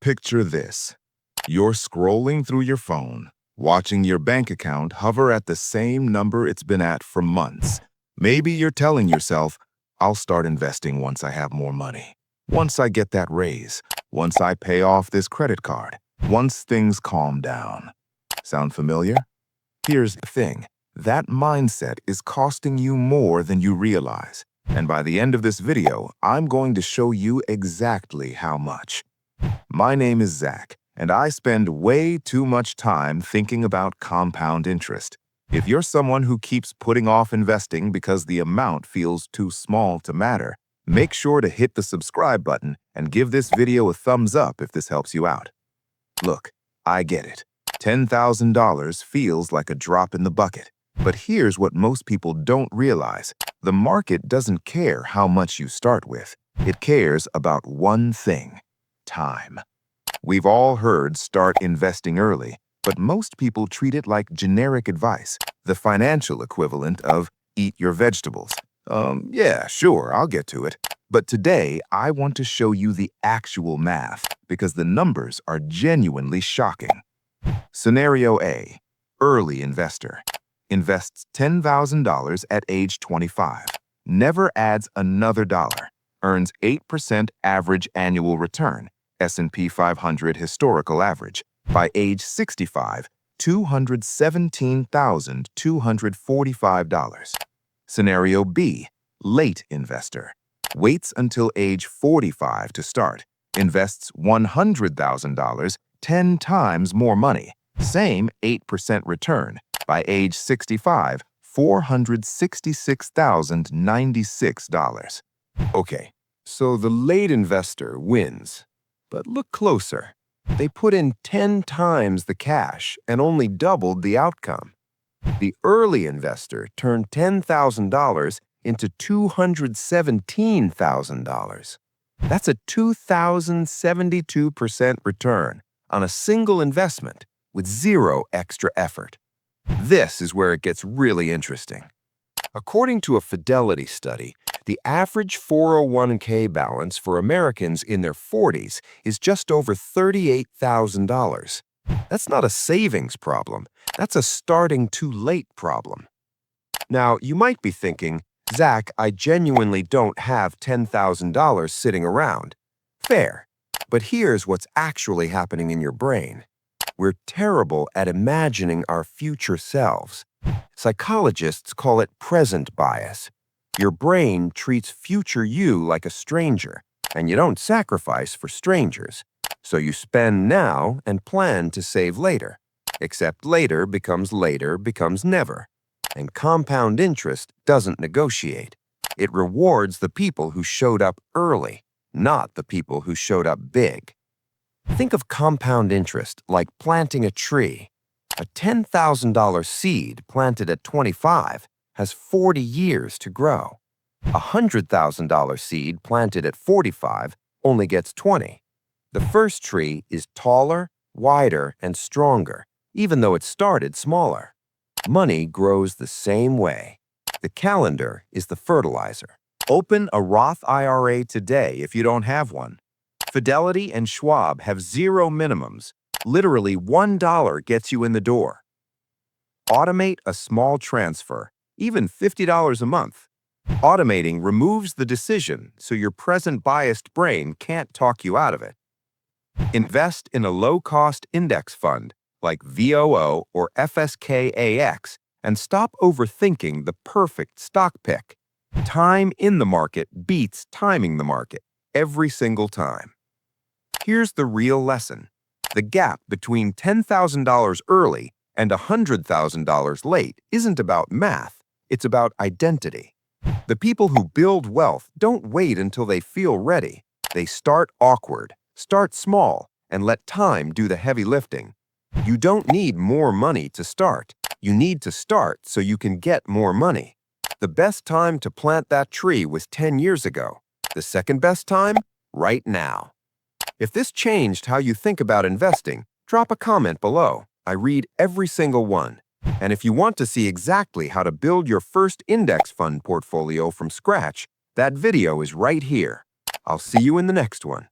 Picture this. You're scrolling through your phone, watching your bank account hover at the same number it's been at for months. Maybe you're telling yourself, I'll start investing once I have more money. Once I get that raise. Once I pay off this credit card. Once things calm down. Sound familiar? Here's the thing. That mindset is costing you more than you realize. And by the end of this video, I'm going to show you exactly how much. My name is Zach, and I spend way too much time thinking about compound interest. If you're someone who keeps putting off investing because the amount feels too small to matter, make sure to hit the subscribe button and give this video a thumbs up if this helps you out. Look, I get it. $10,000 feels like a drop in the bucket. But here's what most people don't realize. The market doesn't care how much you start with. It cares about one thing: time. We've all heard start investing early, but most people treat it like generic advice, the financial equivalent of eat your vegetables. Yeah, sure, I'll get to it. But today, I want to show you the actual math because the numbers are genuinely shocking. Scenario A, early investor. Invests $10,000 at age 25. Never adds another dollar. Earns 8% average annual return, S&P 500 historical average. By age 65, $217,245. Scenario B, late investor. Waits until age 45 to start. Invests $100,000, 10 times more money. Same 8% return. By age 65, $466,096. Okay, so the late investor wins. But look closer. They put in 10 times the cash and only doubled the outcome. The early investor turned $10,000 into $217,000. That's a 2,072% return on a single investment with zero extra effort. This is where it gets really interesting. According to a Fidelity study, the average 401k balance for Americans in their 40s is just over $38,000. That's not a savings problem. That's a starting too late problem. Now, you might be thinking, Zach, I genuinely don't have $10,000 sitting around. Fair. But here's what's actually happening in your brain. We're terrible at imagining our future selves. Psychologists call it present bias. Your brain treats future you like a stranger, and you don't sacrifice for strangers. So you spend now and plan to save later. Except later becomes never. And compound interest doesn't negotiate. It rewards the people who showed up early, not the people who showed up big. Think of compound interest like planting a tree. A $10,000 seed planted at 25 has 40 years to grow. A $100,000 seed planted at 45 only gets 20. The first tree is taller, wider, and stronger, even though it started smaller. Money grows the same way. The calendar is the fertilizer. Open a Roth IRA today if you don't have one. Fidelity and Schwab have zero minimums. Literally $1 gets you in the door. Automate a small transfer, even $50 a month. Automating removes the decision so your present biased brain can't talk you out of it. Invest in a low-cost index fund like VOO or FSKAX and stop overthinking the perfect stock pick. Time in the market beats timing the market every single time. Here's the real lesson. The gap between $10,000 early and $100,000 late isn't about math, it's about identity. The people who build wealth don't wait until they feel ready. They start awkward, start small, and let time do the heavy lifting. You don't need more money to start. You need to start so you can get more money. The best time to plant that tree was 10 years ago. The second best time? Right now. If this changed how you think about investing, drop a comment below. I read every single one. And if you want to see exactly how to build your first index fund portfolio from scratch, that video is right here. I'll see you in the next one.